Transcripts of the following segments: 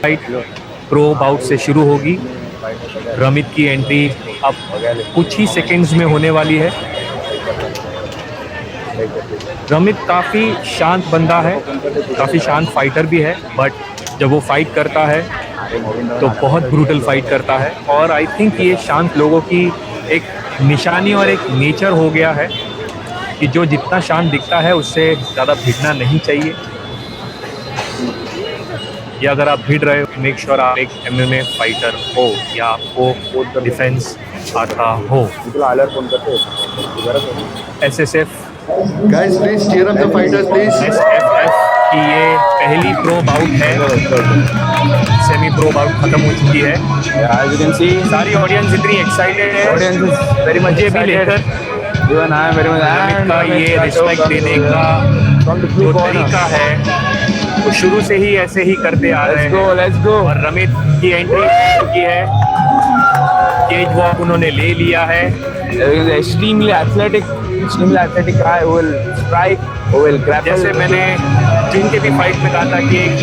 Fight pro bought से शुरू होगी। रमित की एंट्री अब कुछ ही सेकंड्स में होने वाली है। रमित काफ़ी शांत बंदा है, काफ़ी शांत फाइटर भी है, बट जब वो फाइट करता है तो बहुत ब्रूटल फाइट करता है। और आई थिंक ये शांत लोगों की एक निशानी और एक नेचर हो गया है कि जो जितना शांत दिखता है उससे ज़्यादा भिड़ना नहीं चाहिए। या अगर आप भिड़ रहे हो, मेक श्योर आप एक MMA फाइटर हो या आपको डिफेंस आता हो। SSF Guys, please cheer up the fighters, please. SFF की ये पहली प्रो बाउट है, सेमी प्रो बाउट खत्म हो चुकी है। As you can see, सारी ऑडियंस इतनी एक्साइटेड है, audience is very much मुझे भी excited. लेकर Even I am very much. Ramit का ये रिस्पेक्ट देने का from the जो blue corner. तरीका है वो शुरू से ही ऐसे ही करते आ रहे Let's go, हैं। let's go. और रमित की एंट्री हो चुकी है, केज वॉक उन्होंने ले लिया है। Extremely athletic guy who will strike, who will grapple. जैसे मैंने जिनके भी फाइट में कहा था कि एक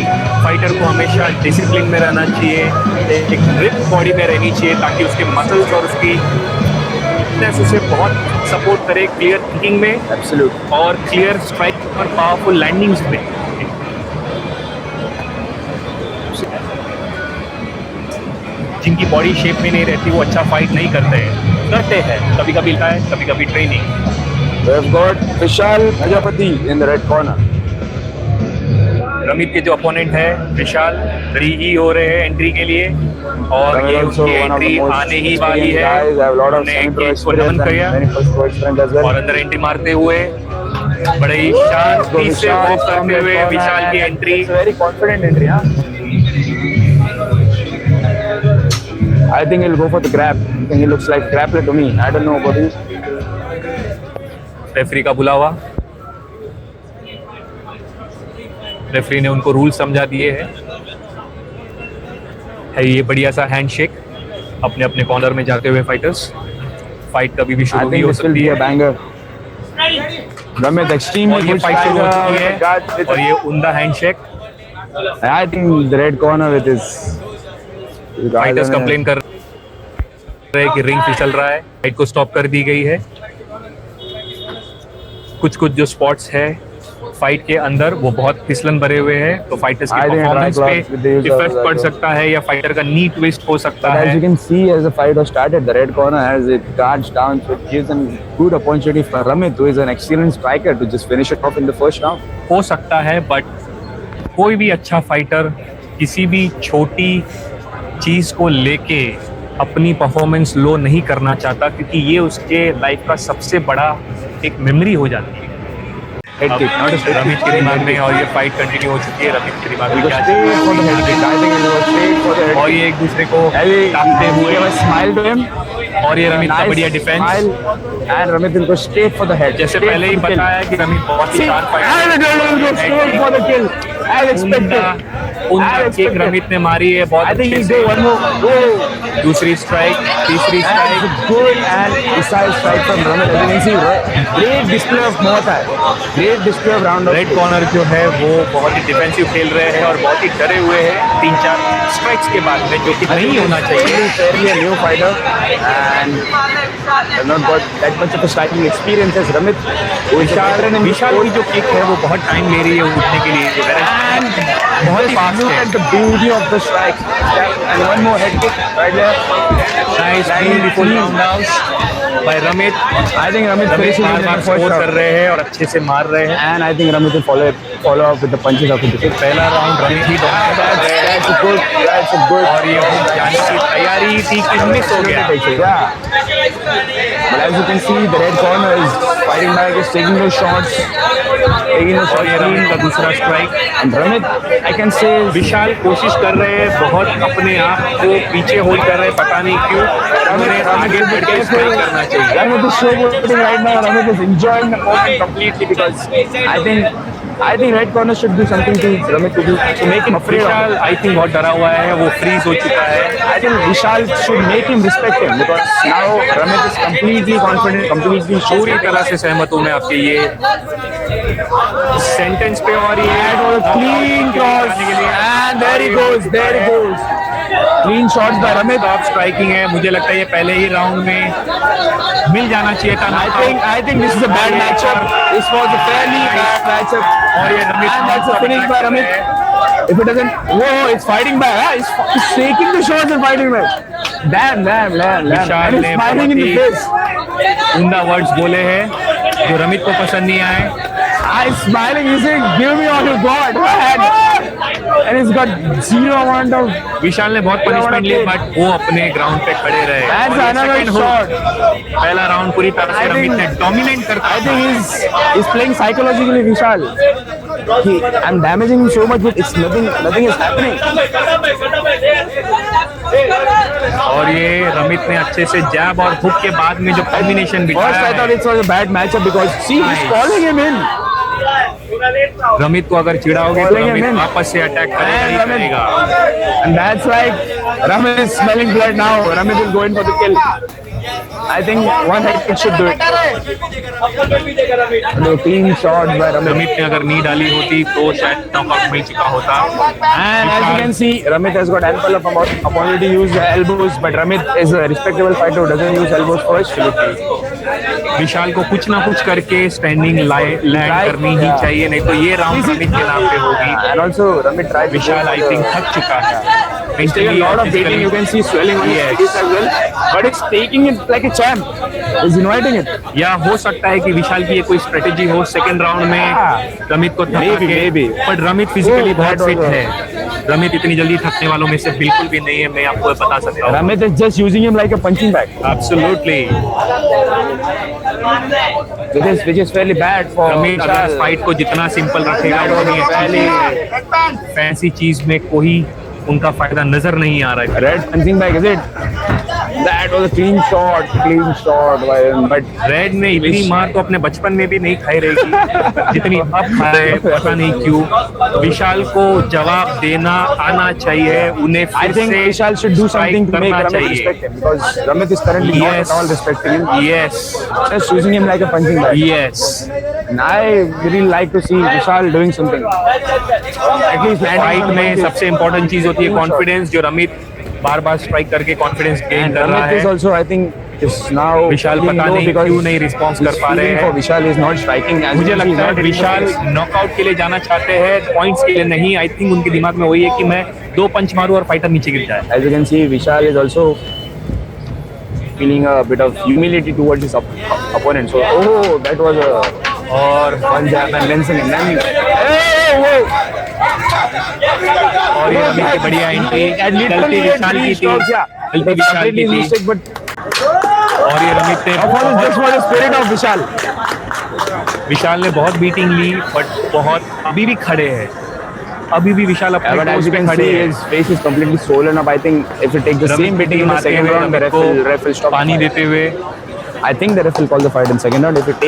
फाइटर को हमेशा डिसिप्लिन में रहना चाहिए, एक ग्रिप बॉडी में रहनी चाहिए ताकि उसके मसल्स और उसकी फिटनेस उसे बहुत सपोर्ट करे क्लियर थिंकिंग में Absolute. और क्लियर स्ट्राइक और पावरफुल लैंडिंग्स में। जिनकी बॉडी शेप में नहीं रहती वो अच्छा फाइट नहीं करते हैं, कभी कभी लगता है, कभी कभी training. We have got Vishal Prajapati in the red corner. Ramit के जो अपोनेंट है विशाल रेडी ही हो रहे हैं एंट्री के लिए और ये Also उनकी one of the entry most आने ही वाली experienced है। guys. Have a lot of उन्होंने semi-pro केज को experience नमन and किया many first-pro experience as well. और अंदर एंट्री मारते हुए बड़े ही शांति से वॉक करते हुए विशाल की entry. It's a very confident entry, huh? I think he'll go for the grab. I think he looks like grappler to me. I don't know about you. Referee का बुलावा, रेफरी ने उनको रूल समझा दिए हैं। है ये बढ़िया सा हैंडशेक अपने अपने कॉर्नर में जाते हुए फाइटर्स। फाइट कभी भी I शुरू भी think हो this will सकती be a है banger. Ramit extremely और ये good फाइट शुरू हो striker. चुकी है Guard with और ये उंदा handshake. I think the red corner with his fighters complain कर रहे हैं कि रिंग फिसल रहा है, फाइट को स्टॉप कर दी गई है। कुछ कुछ जो स्पॉट्स है फाइट के अंदर वो बहुत फिसलन भरे हुए हैं, तो फाइटर्स की I think performance right with the पे use of इफेक्ट पड़ that. सकता है या फाइटर का नी ट्विस्ट हो सकता But as है। you can see, as the fight was started, the red corner has it guards down, so it gives a good opportunity for Ramit, who is an excellent striker, to just finish it off in the first round. हो सकता है, but कोई भी अच्छा fighter किसी भी छोटी चीज को लेके अपनी परफॉर्मेंस लो नहीं करना चाहता, क्योंकि ये उसके लाइफ का सबसे बड़ा एक मेमोरी हो जाती है। Head अब kick, not a straight Ramit kick. के दिमाग में और ये फाइट कंटिन्यू हो चुकी है, रमित के दिमाग He'll में go क्या straight for the head kick. I think he'll go straight for the head और kick. ये एक दूसरे को Heavy, काटते he gave हुए a smile to him. और ये रमित का Nice बढ़िया defence. smile, and Ramit will go straight for the head. जैसे Straight पहले ही for the kill. बताया कि रमित बहुत ही See, शांत and fighter Ramit will go straight for the kill, as expected. उनका As किक expected. रमित ने मारी है बहुत I think अच्छे he'll से। do one more. Oh. दूसरी स्ट्राइक, तीसरी And strike. it's a good and precise strike from Ramit. As you can see, right? Great display of Muay Thai. Great display of round of. Red corner जो है वो बहुत ही defensive खेल रहे हैं और बहुत ही डरे हुए हैं 3-4 स्ट्राइक्स के बाद में, जो कि नहीं होना चाहिए। Fairly a new fighter and has not got that much of a striking experience as Ramit. विशाल की जो किक है वो बहुत टाइम ले रही है उठने के लिए, And बहुत ही फास्ट look है। at the beauty of the strike. And one more head kick right there. Nice beautiful round outs by Ramit. I think Ramit Ramit finishing बार in बार the first स्कोर कर round. रहे हैं और अच्छे से मार रहे हैं। And I think Ramit will follow up with the punches after the kick. पहला राउंड रमित ही dominate कर रहे हैं That's a good. और ये जाने की तैयारी थी कि मिस हो गया। Yeah. But as you can see, the red corner is fighting back, is taking those shots, taking the और ये shots. रमित का दूसरा strike. And Ramit, I can say, विशाल कोशिश कर रहे हैं, बहुत अपने आप को पीछे होल्ड कर रहे हैं, पता नहीं क्यों। उन्हें आगे बढ़ के स्ट्राइक करना चाहिए। Ramit is showboating right now. Ramit is enjoying the moment completely because I think red corner should do something to Ramit to make him afraid of him. Vishal I think बहुत डरा हुआ है, वो freeze हो चुका है। I think Vishal should make him respect him because now Ramit is completely confident, completely sure. पूरी तरह से सहमत हूँ मैं आपके ये सेंटेंस पे। और ये Clean cross के लिए and There he goes. There he goes. Clean shots by Ramit. Top striking है, मुझे लगता है ये पहले ही राउंड में मिल जाना चाहिए था। I think this is a bad matchup. This was a fairly bad matchup. और ये Ramit And that's a finish by Ramit. If it doesn't, whoa, it's fighting back. Huh? He's taking the shots and fighting back. Damn. Vishal And he's ने smiling in the बहुत face. उम्दा words बोले हैं जो रमित को पसंद नहीं आए। He's smiling. He's saying, "Give me all you got, man." And he's got zero amount of. विशाल ने बहुत पनिशमेंट ली बट वो अपने ग्राउंड पे खड़े रहे। That's और ये another second shot. hook, पहला राउंड पूरी तरह से I रमित think- ने डोमिनेट करता I think he's playing psychologically, Vishal. I'm damaging him so much, but it's nothing is happening. और ये रमित ने अच्छे से जैब और हुक के बाद में जो कॉम्बिनेशन First, I बिठाया thought है, it was a bad matchup because see, he's calling him in. Ramit को अगर चिढ़ाओगे तो Calling him रमित in. वापस से अटैक करेगा ही And Ramit- करेगा। And that's like Ramit is smelling blood now. Ramit is going for the kill. I think one head should do it. No, clean shot by Ramit. Ramit ने अगर नी डाली होती तो शायद नॉकआउट मिल चुका होता। And as you can see, Ramit has got ample of opportunity to use elbows, but Ramit is a respectable fighter who doesn't use elbows first. विशाल को कुछ ना कुछ करके स्टैंडिंग लैंड करनी ही चाहिए, नहीं तो ये राउंड रमित के नाम पे होगी। And also, Ramit tried. to Vishal go I for think the- थक चुका है। He's taking a lot of beating. You can see swelling on his Yes. face as well. But it's taking it like a champ. He's inviting it. या हो सकता है कि विशाल की ये कोई स्ट्रेटेजी हो सेकंड राउंड में रमित को थका Maybe, के, maybe. But Ramit physically Oh, बहुत that फिट was a- है। रमित इतनी जल्दी थकने वालों में से बिल्कुल भी नहीं है, मैं आपको बता सकता हूँ। Ramit is just using him like a punching bag, absolutely. which is fairly bad for Ramit अगर Vishal. फाइट को जितना सिंपल रखेगा उतनी अच्छी फैंसी चीज में कोई उनका फायदा नजर नहीं आ रहा है। Red punching bag, is it? That was a clean shot by him. But red ने इतनी मार तो अपने बचपन में भी नहीं खाई रहेगी जितनी अब खाए, पता नहीं क्यों। विशाल को जवाब देना आना चाहिए, उन्हें I फिर think से Vishal should do something to make करना Ramit चाहिए। respect him because Ramit is currently not Yes. at all respecting him. Yes, Just using him like a punching bag. yes. And I really like to see Vishal doing something. At least landing fight some में punches. सबसे important चीज होती है confidence, जो रमित बार बार strike करके confidence gain And कर रहा Ramit is है। also, I think, is now Vishal feeling पता low नहीं because क्यों नहीं response कर his पा रहे feeling हैं। for Vishal is not striking. As मुझे you can see, लगता है he's not Vishal hitting the face. Knockout के लिए जाना चाहते हैं, पॉइंट्स के लिए नहीं। आई थिंक उनके दिमाग में वही है कि मैं 2 पंच मारूं और फाइटर नीचे गिर जाए। As you can see, Vishal is also feeling a bit of humility towards his opponent. So, oh, that was a और one jab and Benson. And then, hey, whoa! और ये रमित की बढ़िया एंट्री, And गलती literally विशाल की थी, गलती विशाल की थी। mistake, but और ये रमित ने that was just for the spirit of Vishal. विशाल ने बहुत बीटिंग ली बट बहुत अभी भी खड़े हैं, अभी भी विशाल Yeah, अपने but as टोस you पे can खड़े see, हैं। his face is completely swollen up. I think if you take the same beating in the मारते second हुए round, the Ramit ref will को stop. the पानी fight. देते हुए I think the ref will call the fight in second round if you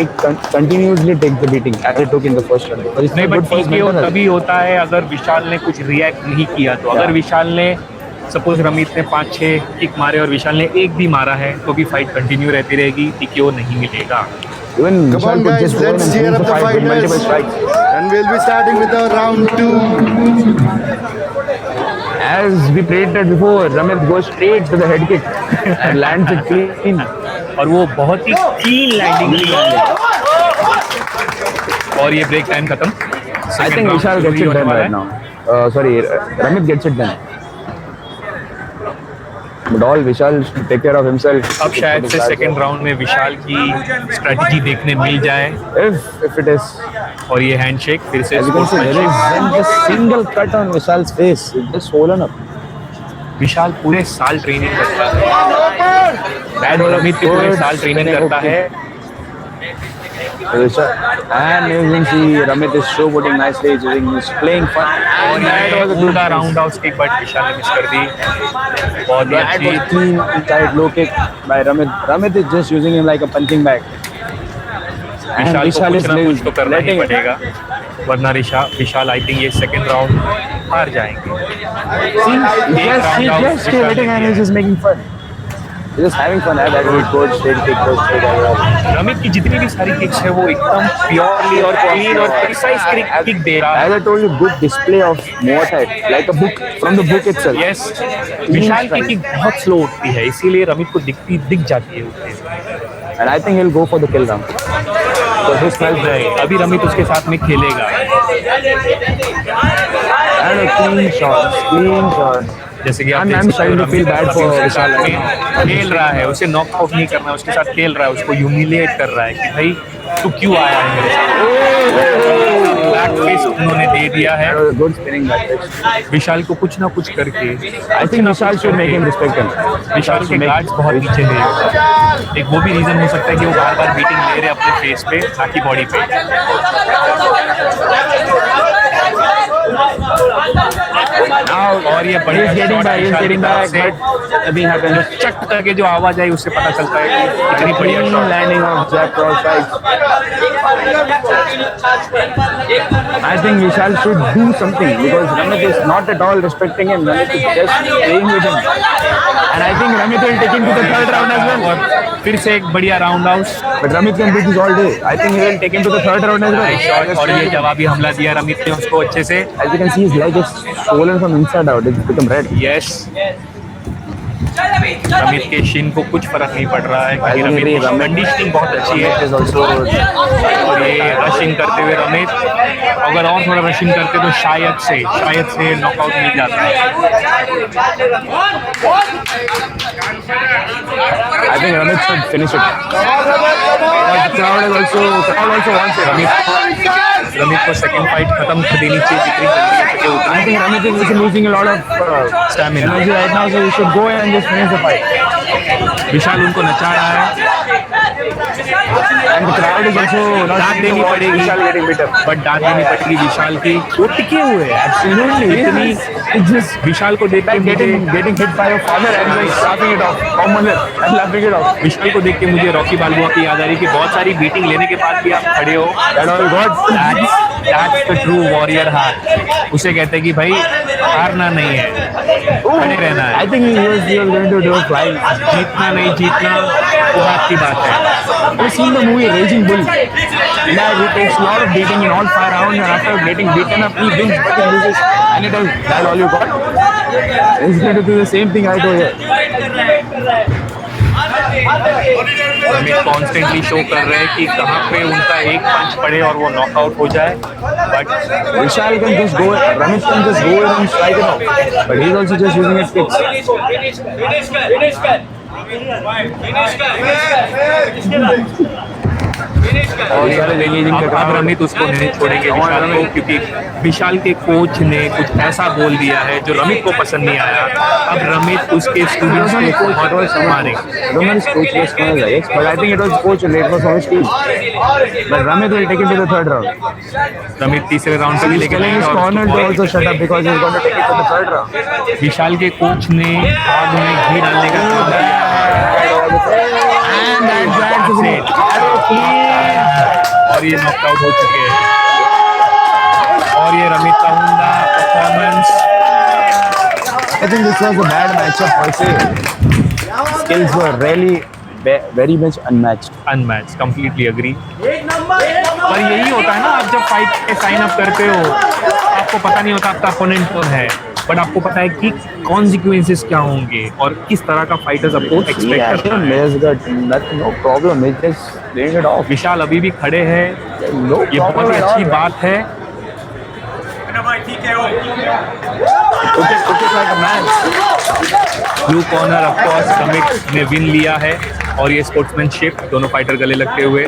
continuously take the beating as it took in the first round. Because it's नहीं, not but good for his TKO mental health. तभी होता है अगर विशाल ने कुछ react नहीं किया तो। अगर विशाल ने सपोज रमित ने 5-6 किक मारे और विशाल ने एक भी मारा है तो भी फाइट कंटिन्यू रहती रहेगी, TKO नहीं मिलेगा। Even Come Vishal on, could guys, just go in let's and cheer finish up the the fight with multiple fighters. strikes. And we'll be starting with our round 2. As we predicted before, Ramit goes straight to the head kick and lands it clean. और वो बहुत ही clean landing ली और ये break time खत्म। I think Vishal gets it done right now. Sorry, Ramit gets it done. But all Vishal should take care of himself. अब शायद से second round में विशाल की स्ट्रेटजी देखने मिल जाए। If it is, और ये हैंडशेक फिर से as you can see, there isn't a single cut on Vishal's face. It's just swollen up. विशाल पूरे साल ट्रेनिंग करता है, बैड रमित भी पूरे साल ट्रेनिंग करता है। And you can see Ramit is showboating nicely. He's playing fun. और And that was a ये good पूरा finish. Round out kick but Vishal ने मिस कर दी। बहुत ही That अच्छी। was clean, tight, low kick by Ramit. Ramit is just using him like a punching bag. And विशाल को कुछ ना कुछ तो करना ही letting it. पड़ेगा, वरना विशाल आई थिंक ये सेकंड राउंड हार जाएंगे। See, he's just waiting and he's just making fun. Just having fun. I had a good coach, straight kick, coach, straight as Ramit की जितनी भी सारी किक्स है वो एकदम प्योरली और क्लीन और प्रिसाइज किक दे रहा है। As I told you, good display of Muay Thai, like a book from the book itself. Yes, Vishal की किक बहुत स्लो उठती है, इसीलिए रमित को दिख जाती है उठते। And I think he'll go for the kill round. तो this felt right. अभी रमित उसके साथ में खेलेगा। And a clean shot. जैसे कि आप I'm देख सकते हो, starting to feel Ramit bad for उसके साथ विशाल। में खेल रहा है, उसे नॉकआउट नहीं करना है, उसके साथ खेल रहा है, उसको ह्यूमिलिएट कर रहा है कि भाई तू क्यों आया है मेरे साथ। बैक फिस्ट उन्होंने दे दिया है That was a good spinning back fist. विशाल को कुछ ना कुछ करके। I think Vishal should make him respect him. विशाल के गार्ड्स बहुत नीचे हैं, एक वो भी रीजन हो सकता है कि वो बार बार बीटिंग ले रहे हैं अपने फेस पे ताकि बॉडी पे। और ये बड़ी getting back, but nothing happened. चट करके जो आवाज आई उससे पता चलता है कि इतनी बढ़िया Clean shot. landing of jab cross strikes. I think Vishal should do something because Ramit is not at all respecting him. Ramit is just playing with him. And I think Ramit will take him to the third round as well. और फिर से एक बढ़िया round out But Ramit can do this all day. I think he will take him to the third round as well. और ये जवाबी हमला दिया रमित ने उसको अच्छे से। As you can see, his leg is swollen from inside out. It's become red. Yes, Ramit के शिन को कुछ फर्क नहीं पड़ रहा है क्योंकि रमित की कंडीशनिंग बहुत अच्छी है। Is also और ये रशिंग करते हुए रमित अगर और थोड़ा रशिंग करते तो शायद से नॉकआउट मिल जाता है। I think Ramit should finish it. But the crowd also wants it. Ramit को सेकंड फाइट खत्म कर देनी चाहिए जितनी जल्दी हो सके उतना। I think Ramit is losing a lot of Stamina. energy right now, so he should go and just finish the fight. विशाल उनको नचा रहा है, And the crowd is also not डांट देनी पड़ेगी Vishal getting beat up. But डांट देनी पड़ेगी विशाल की। वो टिके हुए हैं एब्सोल्युटली, इतनी It's just विशाल को देख के मुझे getting hit by your father and just laughing it off. Common and laughing it off. विशाल को देख के मुझे रॉकी बाल्बोआ की याद आ रही कि बहुत सारी बीटिंग लेने के बाद भी आप खड़े हो। That all got. That's the true warrior heart. उसे कहते हैं कि भाई हारना नहीं है, खड़े रहना है। I think he was going to do a flying. जीतना नहीं जीतना वो बात की बात है। I've seen the movie Raging Bull. Yeah, he takes a lot of beating in all 5 rounds, and after getting beaten up, he wins, but he loses. And it is that all you got. He's going to do the same thing I do here. Ramit constantly show कर रहे हैं कि कहाँ पे उनका एक पंच पड़े और वो नॉकआउट हो जाए, but Vishal can just go, Ramit can just go in and strike it out. But he's also just using his kicks. और अब रमित उसको नहीं छोड़ेंगे विशाल को, क्योंकि विशाल के कोच ने कुछ ऐसा बोल दिया है जो रमित को पसंद नहीं आया। अब रमित उसके स्टूडेंट्स को बहुत मारेंगे। I don't know his coach was called, I guess, but I think it was coach late for his team. But Ramit will take it to the third round. Ramit तीसरे राउंड से भी He's लेके telling his जाएगा corner to और also shut up because he's going to take it to the third round. विशाल के coach ने आग में घी डालने का काम किया। And that drags his head. और ये नॉकआउट हो चुके हैं। और ये रमित का उम्दा performance. I think this was a bad matchup per se. Skills were really very much unmatched. Unmatch, completely agree. पर यही होता है ना, आप जब फाइट पे साइन अप करते हो आपको पता नहीं होता आपका अपोनेंट कौन है, बट आपको पता है कि कॉन्सिक्वेंसेस क्या होंगे और किस तरह का फाइटर्स आपको एक्सपेक्ट करता है। Layers got no problem. He's just playing it off. विशाल अभी भी खड़े हैं, No ये बहुत problem ही at अच्छी all. बात है। Took it like a man. Blue corner of course Ramit ने विन लिया है और ये स्पोर्ट्समैनशिप, दोनों फाइटर गले लगते हुए।